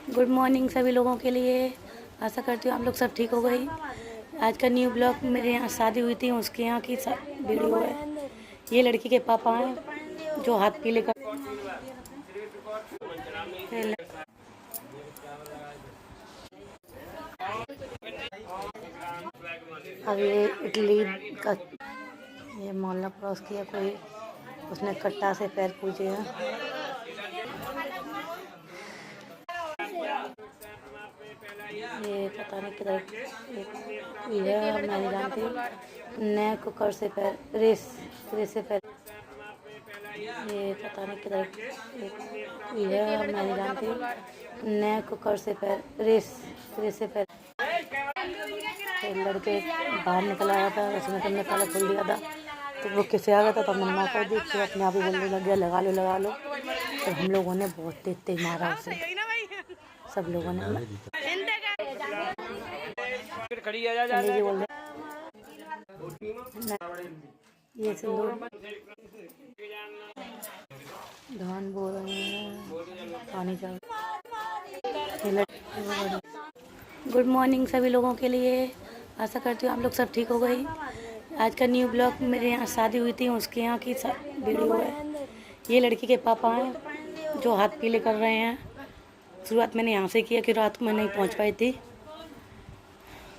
Good morning सभी लोगों के लिए। आशा करती हूँ आप लोग सब ठीक हो गई। आज का न्यू ब्लॉग मेरे यहाँ शादी हुई थी, उसके यहाँ की वीडियो है। ये लड़की के पापा हैं जो हाथ पीले कर। अब ये इटली का ये मोहल्ला क्रॉस किया कोई, उसने कट्टा से पैर पूजे हैं। ये पता नहीं किधर है, मैं नहीं जानती। नए कुकर से पैर रेस से पैर, ये पता नहीं किधर है, मैं नहीं जानती। नए कुकर से पैर रेस से पैर। लड़के बाहर निकल आया था, उसने तुमने ताला खोल दिया था तो वो किसे आ गया था, तो मैंने माँ को देख के अपने आप ही बोलने लग गया लगा लो। तो हम लोगों ने बहुत तेज मारा उसे, सब लोगों ने। बोल ये सिंदूर धान बो रहे हैं, पानी चल। गुड मॉर्निंग सभी लोगों के लिए। आशा करती हूँ आप लोग सब ठीक हो गई। आज का न्यू ब्लॉग मेरे यहाँ शादी हुई थी, उसके यहाँ की वीडियो है। ये लड़की के पापा हैं जो हाथ पीले कर रहे हैं। शुरुआत मैंने यहाँ से किया कि रात को मैं नहीं पहुँच पाई थी,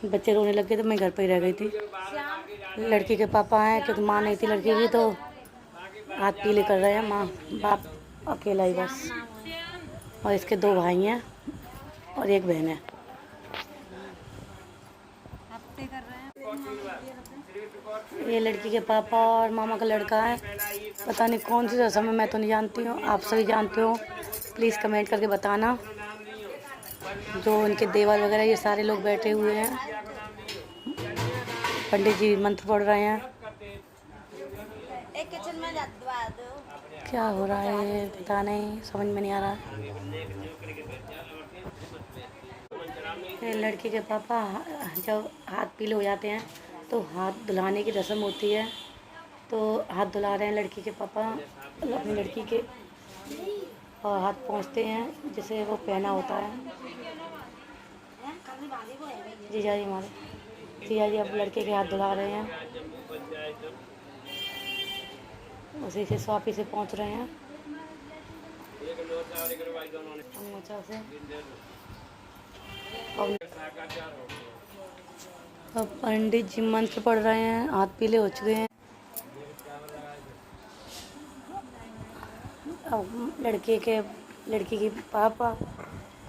बच्चे रोने लग गए तो मैं घर पर ही रह गई थी। लड़की के पापा हैं क्योंकि माँ नहीं थी लड़की की, तो हाथ पीले कर रहे हैं। माँ बाप अकेला ही बस, और इसके 2 भाई हैं और 1 बहन है। ये लड़की के पापा और मामा का लड़का है। पता नहीं कौन सी रस्म है, मैं तो नहीं जानती हूँ, आप सभी जानते हो प्लीज़ कमेंट करके बताना। जो उनके देवर वगैरह ये सारे लोग बैठे हुए हैं, पंडित जी मंत्र पढ़ रहे हैं। क्या हो रहा है पता नहीं, समझ में नहीं आ रहा। लड़की के पापा जब हाथ पीले हो जाते हैं तो हाथ धुलाने की रस्म होती है, तो हाथ धुला रहे हैं लड़की के पापा अपनी लड़की के, और हाथ पहुँचते हैं जिसे वो पहना होता है। जीजा जी हमारे जीजा जी अब लड़के के हाथ धुला रहे हैं, उसी से स्वापी से पहुँच रहे हैं से। अब पंडित जी मंत्र पढ़ रहे हैं, हाथ पीले हो चुके हैं। अब लड़की के पापा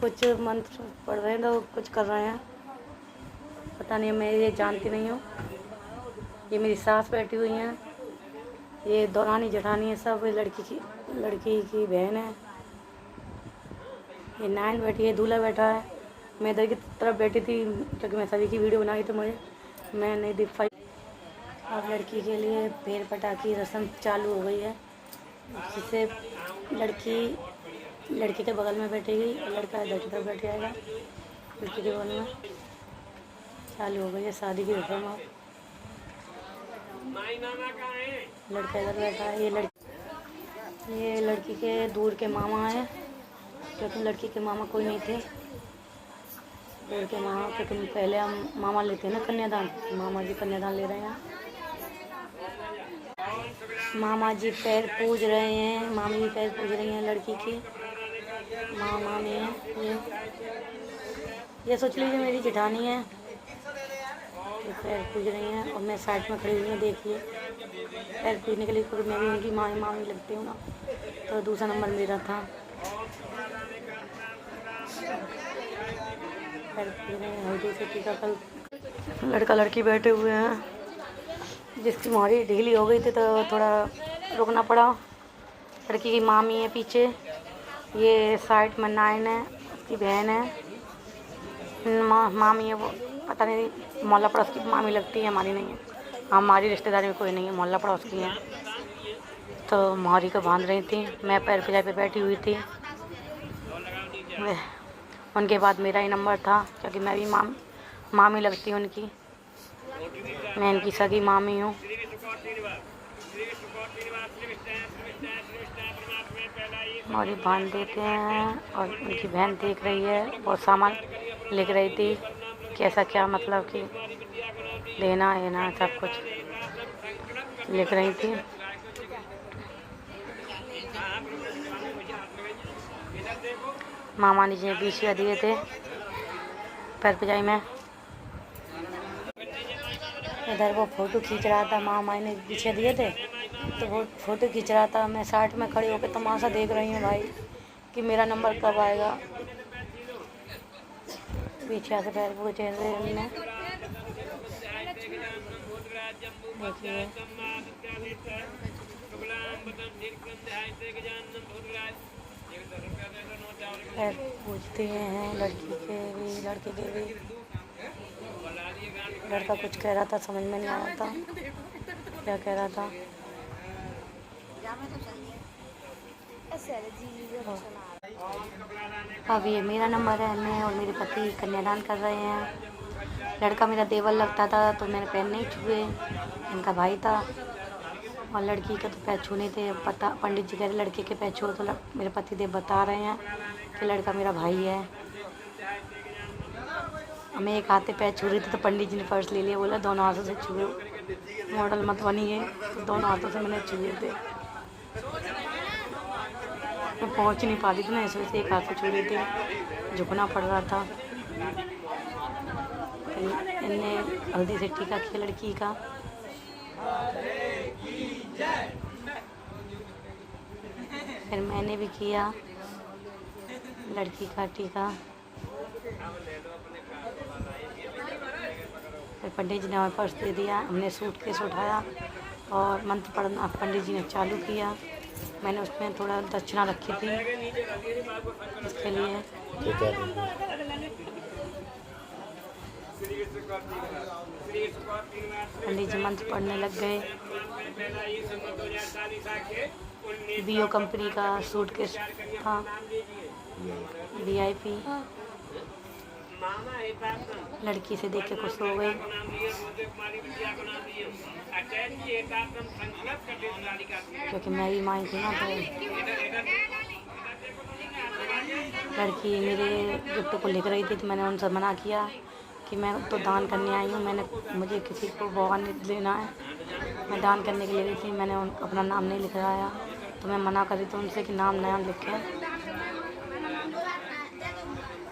कुछ मंत्र पढ़ रहे हैं तो कुछ कर रहे हैं, पता नहीं, मैं ये जानती नहीं हूँ। ये मेरी सास बैठी हुई हैं, ये दौरानी जेठानी है, सब लड़की की बहन है। ये नाइन बैठी है, दूल्हा बैठा है। मैं इधर की तरफ बैठी थी क्योंकि मैं सभी की वीडियो बनाई तो मैं नहीं दिख पाई। अब लड़की के लिए पैर पटाखी रस्म चालू हो गई है, जिससे लड़की के बगल में बैठेगी और लड़का इधर की तरफ बैठ जाएगा। लड़की के बगल में चालू हो गई है शादी की रस्म। अब लड़का इधर बैठा है। ये लड़की के दूर के मामा हैं, क्योंकि लड़की के मामा कोई नहीं थे। दूर के मामा, क्योंकि पहले हम मामा लेते हैं ना कन्यादान, मामा जी कन्यादान ले रहे हैं। मामा जी पैर पूज रहे हैं, मामी भी पैर पूज रही हैं लड़की की। मामा में है ये सोच लीजिए मेरी जेठानी है, तो पैर पूज रही हैं और मैं साइड में खड़ी हुई हूँ। देखिए पैर पूजने के लिए, क्योंकि मैं भी उनकी मामी लगती हूँ ना, तो दूसरा नंबर मेरा था। पैर पूज रहे हैं हल्दी से टीका। कल लड़का लड़की बैठे हुए हैं, जिसकी मोहरी ढीली हो गई थी तो थोड़ा रुकना पड़ा। लड़की की मामी है पीछे, ये साइड में नाइन है, उसकी बहन है। मामी है वो, पता नहीं मोहल्ला पड़ोस की मामी लगती है, हमारी नहीं है। हमारी रिश्तेदारी में कोई नहीं है, मोहल्ला पड़ोस की है। तो मोहरी को बांध रही थी, मैं पैर फिजा पे बैठी हुई थी। उनके बाद मेरा ही नंबर था, क्योंकि मैं भी मामी लगती हूँ उनकी, मैं इनकी सगी मामी हूँ। मौरी बांध देते हैं और उनकी बहन देख रही है, बहुत सामान लिख रही थी, कैसा क्या मतलब कि देना है ना, सब कुछ लिख रही थी। मामा ने जी बीछिया दिए थे पैर पिजाई में। इधर वो फ़ोटो खींच रहा था, मामा ने पीछे दिए थे तो वो फ़ोटो खींच रहा था। मैं साइड में खड़ी होकर तमाशा देख रही हूँ भाई कि मेरा नंबर कब आएगा। पीछे से पैर पूछे हमने, देखिए पैर पूछते हैं लड़की के भी लड़के के भी। लड़का कुछ कह रहा था, समझ में नहीं आ रहा था क्या कह रहा था। अब ये मेरा नंबर है, मैं और मेरे पति कन्यादान कर रहे हैं। लड़का मेरा देवर लगता था तो मैंने पैर नहीं छुए, इनका भाई था। और लड़की के तो पैर छूने थे, पता पंडित जी कह रहे लड़के के पैर छुओ, तो मेरे पति देव बता रहे हैं कि लड़का मेरा भाई है। मैं एक हाथ से पैर छू रही थी तो पंडित जी ने पर्स ले लिया, बोला दोनों हाथों से छुए, मॉडल मत बनिए। तो दोनों हाथों से मैंने छुए थे, मैं पहुंच नहीं पाती थी ना, इस वजह से एक हाथ से छू रही थी, झुकना पड़ रहा था। इनने हल्दी से टीका किया लड़की का। फिर मैंने भी किया लड़की का टीका। फिर पंडित जी ने हमें पर्स दे दिया, हमने सूटकेस उठाया और मंत्र पढ़ना पंडित जी ने चालू किया। मैंने उसमें थोड़ा दक्षिणा रखी थी इसके लिए। पंडित जी मंत्र पढ़ने लग गए। बीओ कंपनी का सूटकेस था, VIP। लड़की से देख के खुश हो गई। क्योंकि मैं भी माई थी ना, तो लड़की मेरे गिफ्ट को लिख रही थी तो मैंने उनसे मना किया कि मैं तो दान करने आई हूँ, मुझे किसी को भगवान नहीं लेना है, मैं दान करने के लिए गई थी। मैंने अपना नाम नहीं लिख रहा तो मैं मना करी तो उनसे कि नाम नया लिखे।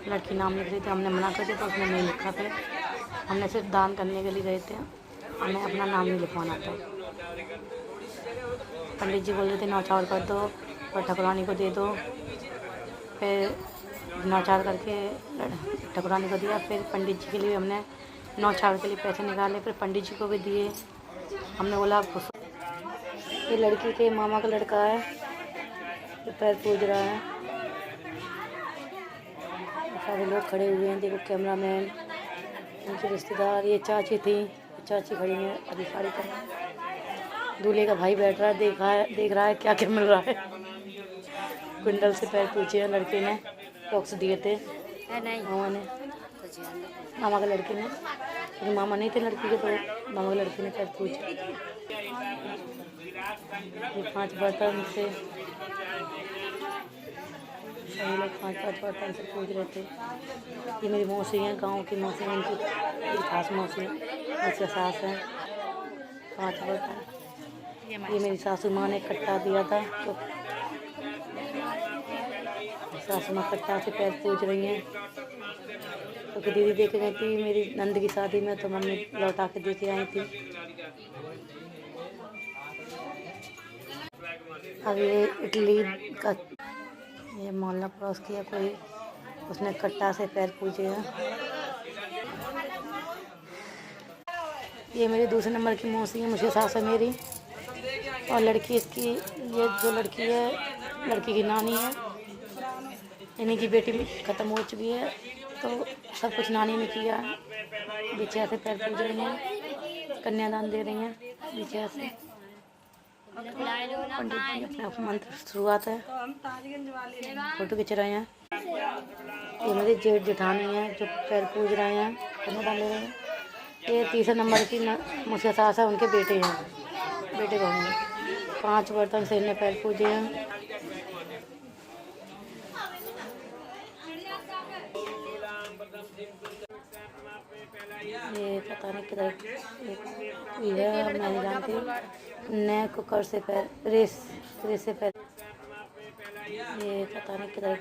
लड़की नाम लिख रही थी, हमने मना कर दिया तो उसने नहीं लिखा। फिर हमने सिर्फ दान करने के लिए गए थे, हमें अपना नाम नहीं लिखवाना था। पंडित जी बोल रहे थे नौचार कर दो और ठकुरानी को दे दो। फिर नौचार करके ठकुरानी को दिया। फिर पंडित जी के लिए हमने नौचार के लिए पैसे निकाले, फिर पंडित जी को भी दिए। हमने बोला खुश। ये लड़की के मामा का लड़का है, ये पैर पूज रहा है। सारे लोग खड़े हुए हैं, देखो कैमरामैन, उनके रिश्तेदार। ये चाची थी, चाची खड़ी है अभी साड़ी पहने। दूल्हे का भाई बैठ रहा है, देख रहा है क्या क्या मिल रहा है। कुंडल से पैर पूछे हैं लड़के ने, टॉक्स दिए थे मामा ने, मामा के लड़के ने। लेकिन मामा नहीं थे लड़की के, तो मामा के लड़के ने पैर पूछे। ये 5 बर्तन से सभी लोग 5-5 बर्तन से पूज रहे थे। ये मेरी मौसी हैं, गांव की मौसी हैं, इनकी खास मौसी हैं, उसके सास हैं। 5 बर्तन। ये मेरी सासू माँ ने कट्टा दिया था, तो सासू माँ कट्टा से पैर पूज रही हैं। क्योंकि दीदी दे के गई थी मेरी नंद की शादी में, तो मम्मी लौटा के दे के आई थी। अब ये इडली का ये मोहल्ला पड़ोस किया कोई, उसने कट्टा से पैर पूजे हैं। ये मेरी दूसरे नंबर की मौसी है, मुझे सास है मेरी। और लड़की इसकी, ये जो लड़की है लड़की की नानी है। इन्हीं की बेटी ख़त्म हो चुकी है, तो सब कुछ नानी ने किया है। बिछिया से पैर पूज रही हैं, कन्यादान दे रही हैं बिछिया से। पंडित जी अपने मंत्र शुरुआत है, फोटो खिंच रहे हैं। ये मेरे जेठ जेठानी हैं जो पैर पूज रहे हैं, कन्यादान ले रहे हैं। ये तीसरे नंबर की मुझसे सास है, उनके बेटे हैं, बेटे बहू हैं। 5 बर्तन से इन्हें पैर पूजे हैं। ये पता नहीं किधर ये मैं नहीं जानती। नए कुकर से पैर रेस रेस से पैर ये पता नहीं किधर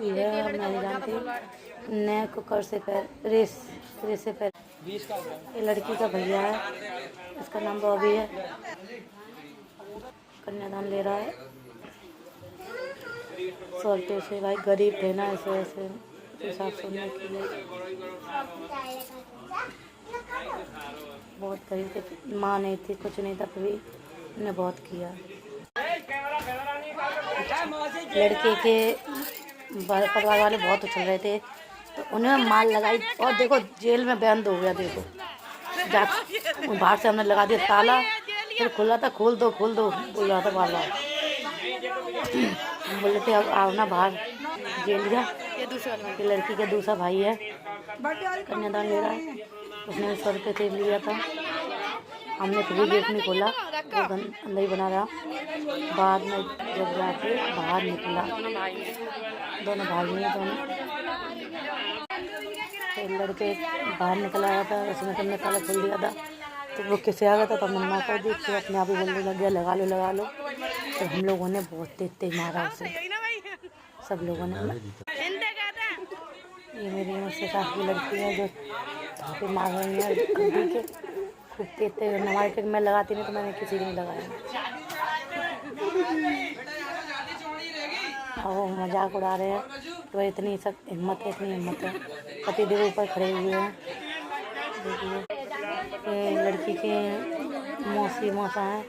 ये मैं नहीं जानती। नए कुकर से पैर रेस रेस से पैर ये लड़की का भैया है, इसका नाम बॉबी है। कन्यादान ले रहा है 100 रुपये से। भाई गरीब थे ना, ऐसे ऐसे हिसाब सुनने के लिए बहुत गरीब थे। माँ नहीं थी, कुछ नहीं था, फिर भी उन्होंने बहुत किया। लड़के के परिवार वाले बहुत उछल रहे थे तो उन्हें माल लगाई और देखो जेल में बंद हो गया। देखो बाहर से हमने लगा दिया ताला, फिर खुला था, खोल दो बोल रहा था बार बार। हम बोले थे अब आओ ना बाहर जेल जा। ये लड़की का दूसरा भाई है, कन्यादान ले रहा है। उसने 100 रुपये से लिया था। हमने फिर गेट नहीं खोला, वो अंदर ही बना रहा। बाद में जब जाके बाहर निकला, दोनों भाई हैं दोनों। तो लड़के बाहर निकल आया था, उसने हमने ताला खोल दिया था तो वो किसे आ गया था, तो हमने मना कर दी। फिर अपने आप ही बोलने लग गया लगा लो। तो हम लोगों ने बहुत तेज मारा उसे, सब लोगों ने। ये मेरी मुझसे साथ की लड़की है जो फिर मार रही है अभी के खूब तेज हमारे के। मैं लगाती नहीं तो मैंने किसी को नहीं लगाया। और वो मजाक उड़ा रहे हैं तो इतनी सब हिम्मत है। पति देव ऊपर खड़े हुए हैं। देखिए लड़की के मौसा हैं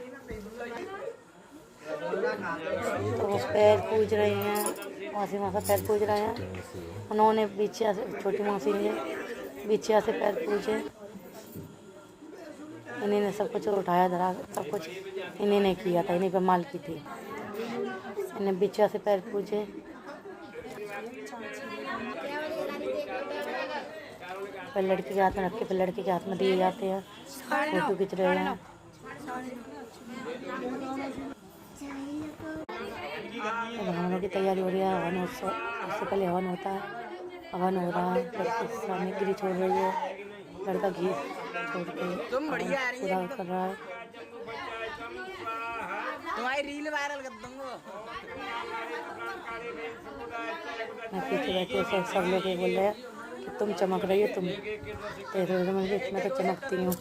तो वो पैर पूज रही हैं। मौसा पैर पूज रहे हैं। उन्होंने बिछिया से, छोटी मौसी ने बिछिया से पैर पूजे। इन्हीं ने सब कुछ उठाया धरा, सब कुछ इन्हीं ने किया था, इन्हीं पर माल की थी। इन्हें बिछिया से पैर पूजे। फिर लड़की के हाथ में रख के फिर लड़के के हाथ में दिए जाते हैं। फोटो खींच रहे हैं। हवनों की तैयारी हो रही है। हवन उत्सव, उससे पहले हवन होता है। हवन हो रहा है, लड़की सामग्री छोड़ रही है, लड़का घी छोड़ के पूरा कर रहा है। तुम्हारी रील वायरल कर दूंगा। मैं पीछे बैठे सब लोग ये बोल रहे हैं कि तुम चमक रही हो, तुम मैं तो चमकती हूँ।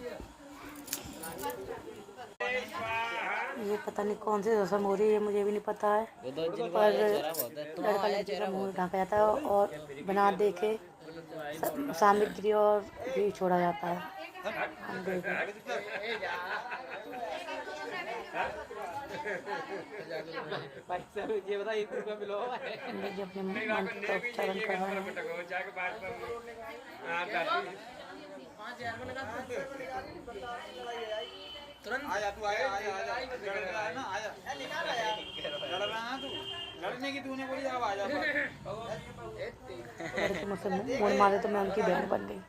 ये पता नहीं कौन सी रस्म हो रही है, मुझे भी नहीं पता है। पर लड़का लड़की का मुँह ढका जाता है और बना दे के सामग्री और घी छोड़ा जाता है। हम देखें अपने मन का उच्चारण कर रहे हैं। मुझसे मुड़ मारे तो मैं उनकी बहन बन गई।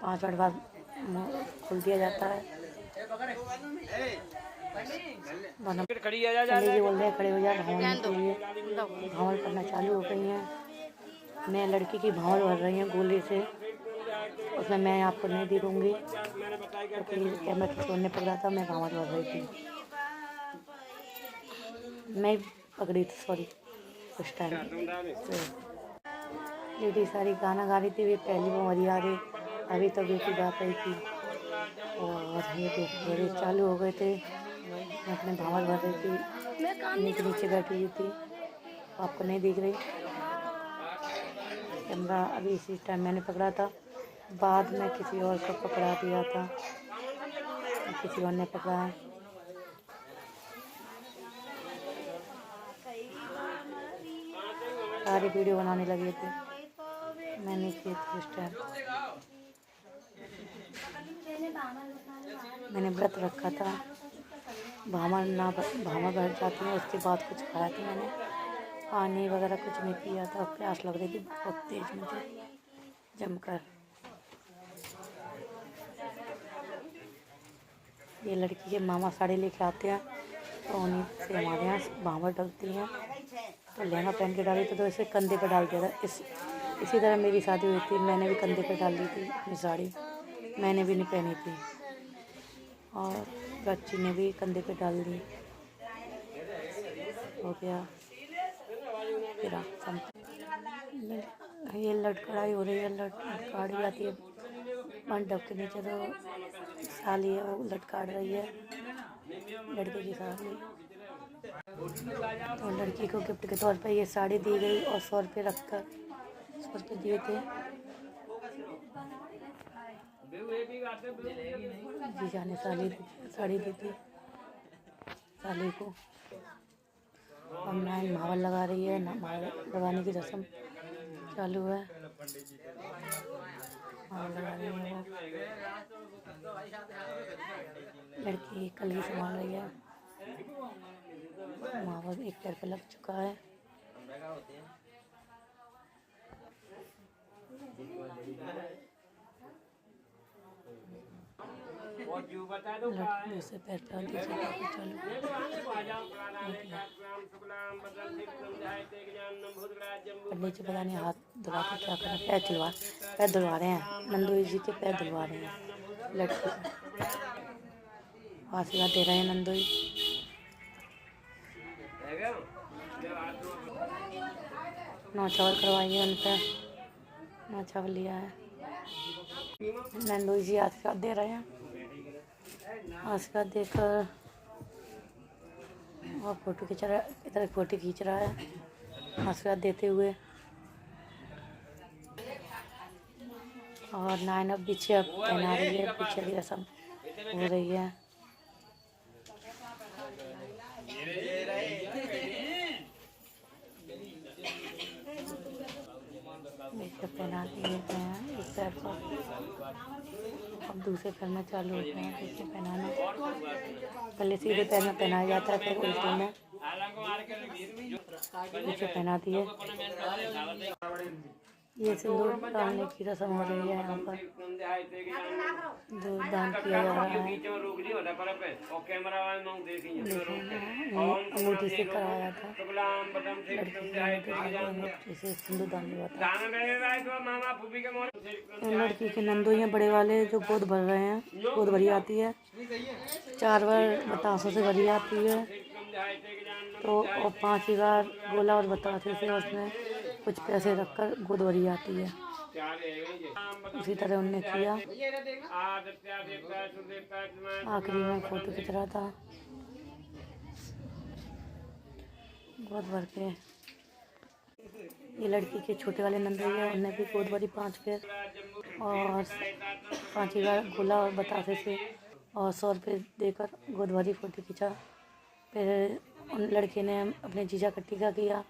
5 मिनट बाद मुँह खोल दिया जाता है। चंडी जी बोल रहे हैं खड़े हो जाए भंवर के लिए। भंवर करना चालू हो गई हैं। मैं लड़की की भंवर भर रही हैं गोली से। उसमें मैं आपको नहीं दे दूँगी क्योंकि कैमरा खिंचवाने पड़ रहा था। मैं भंवर भर रही थी, मैं पकड़ी थी, सॉरी उस टाइम। तो लेडी सारी गाना गा रही थी। वे पहली भंवरी आ गई, अभी तो बेटी गा रही थी और ये बड़े चालू हो गए थे। मैं अपने भंवर भर रही थी, नीचे बैठी हुई थी, आपको नहीं दिख रही। कैमरा अभी इसी टाइम मैंने पकड़ा था, बाद में किसी और को पकड़ा दिया था, किसी और ने पकड़ा है। सारी वीडियो बनाने लगे थे, मैंने किए थे उस टाइम। मैंने व्रत रखा था, भामा भर जाती है उसके बाद कुछ खाया था मैंने, पानी वगैरह कुछ नहीं पिया था। प्यास लग रही थी बहुत तेज मुझे जमकर। ये लड़की के मामा साड़ी लेके आते हैं तो उन्हीं से हमारे यहाँ भामा डलती हैं। तो लहंगा पहन के डाली तो इसे कंधे पर डाल दिया था। इस इसी तरह मेरी शादी हुई थी, मैंने भी कंधे पे डाल दी थी अपनी साड़ी, मैंने भी नहीं पहनी थी और बच्ची ने भी कंधे पे डाल दी। हो गया फिर ये लटकड़ाई हो रही है, लटकाड़ी जाती है मंडप के नीचे, तो साली है वो लटकाड़ रही है लड़के की साली। तो लड़की को गिफ्ट के तौर पे ये साड़ी दी गई और 100 रुपये रखकर 100 रुपये दिए थे। जीजा ने साड़ी दी थी साली को। और नाइन मावल लगा रही है, मावल लगाने की रस्म चालू है। मावल लगा रही है वो लड़की, कली संभाल रही है। मावल एक पैर पे लग चुका है। दूसरे पैर पे चालू। नीचे पता नहीं हाथ धुला के क्या कर रहे, पैर धुलवा रहे हैं। नंदू जी के पैर धुलवा रहे हैं लड़की को, आशीर्वाद दे रहे हैं नंदू जी। नौचावल करवाइए उन पर, नौचावल लिया है। नंदू जी आशीर्वाद दे रहे हैं, आशीर्वाद देकर और फोटो खींच रहा है, इधर फोटो खींच रहा है आशीर्वाद देते हुए। और नाइन अब पीछे पहना रही है, पीछे की रस्म हो रही है। पहना दिए एक पैर को, अब दूसरे पैर में चालू होते हैं पीछे पहनाना। पहले सीधे पैर में पहनाया जाता है, फिर उल्टे में पीछे पहना दिए। ये सिंदूर डालने की रस्म हो रही है। यहाँ पर दूध दान किया जा रहा है, अंगूठी से कराया था लड़की, सिंदूर दान हुआ था। लड़की के नंदोइयाँ बड़े वाले जो गोद भर रहे हैं, गोद भरी आती है 4 बार बतासों से भरी आती है, तो और 5 बार गोला और बतासे से उसमें कुछ पैसे रखकर गोद भरी आती है। उसी तरह उनने किया। आखिरी में फोटो खींच रहा था गोद भर के। ये लड़की के छोटे वाले नंदोइया, उनने भी गोद भरी 5 बार और 5 बार गोला और बतासे से और 100 रुपये देकर गोद भरी फोटो खींचा। फिर उन लड़के ने अपने जीजा का टीका किया।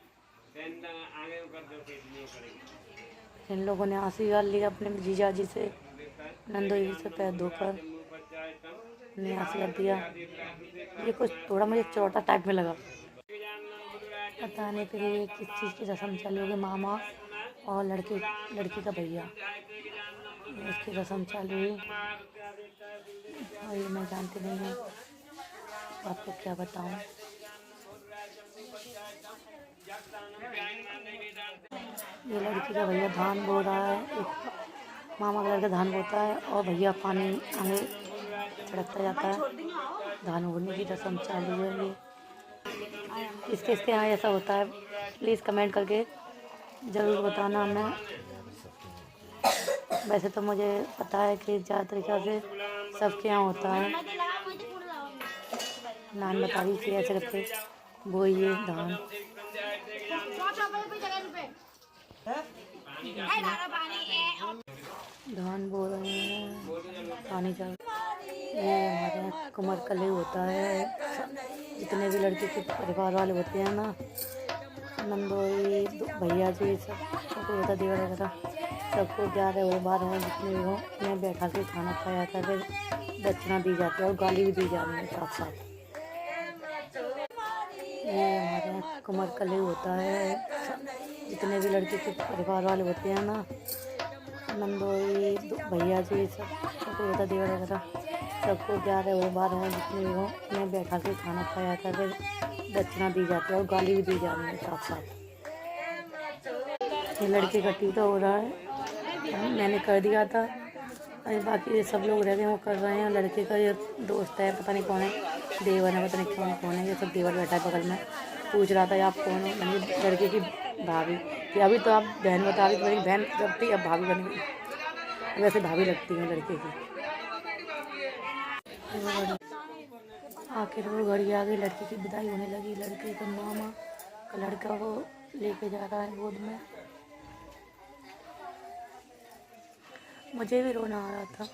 इन लोगों ने आशीर्वाद लिया अपने जीजा जी से, नंदू जी से पैर धोकर उन्हें आशीर्वाद दिया। ये कुछ थोड़ा मुझे चौटा टाइप में लगा, पता नहीं। फिर ये किस चीज़ की रस्म चालू होगी, मामा और लड़की का भैया, उसकी रस्म चालू हुई और ये मैं जानती नहीं हूँ, आपको क्या बताऊँ। ये लड़की का भैया धान बो रहा है, एक मामा का लड़का धान बोता है और भैया पानी आगे छिड़कता जाता है। धान बोने की रस्म चालू है। ये इसके यहाँ ऐसा होता है, प्लीज़ कमेंट करके ज़रूर बताना। मैं वैसे तो मुझे पता है कि ज़्यादा तरीक़ा से सबके यहाँ होता है। नान बता रही थी ऐसे करके वो ये धान बो रहे हैं, पानी चल। ये हमारे यहाँ कुमार कले होता है, जितने भी लड़के के परिवार वाले होते हैं ना, नंदोई भैया जी सबको होता, देवर वगैरह सबको 11 और 12 जितने भी हों उन्हें बैठा के खाना खाया जाता है, फिर दक्षिणा दी जाती है और गाली भी दी जाती है साथ साथ। ये हमारे यहाँ कुमार कले होता है, जितने भी लड़के के परिवार वाले होते हैं ना, नंदोई भैया जी सबको होता, देवर वगैरह सबको 11 और 12 जितने भी हों उन्हें बैठा के खाना खाया जाता है, फिर दक्षिणा दी जाती है और गाली भी दी जाती है साथ साथ। ये लड़के का टीका हो रहा है, मैंने कर दिया था। अरे बाकी ये सब लोग रह गए वो कर रहे हैं। लड़के का ये दोस्त है, पता नहीं कौन है, देवर है, पता नहीं कौन है। ये सब देवर बैठा है बगल में, पूछ रहा था आप कौन हो। मैंने लड़के की भाभी कि अभी तो आप बहन बता रही, मेरी बहन जब थी अब भाभी बन गई। वैसे भाभी लगती है लड़के की। आखिर वो घड़ी आ गई, लड़की की विदाई होने लगी। लड़के का मामा का लड़का वो लेके जा रहा है गोद में। मुझे भी रोना आ रहा था।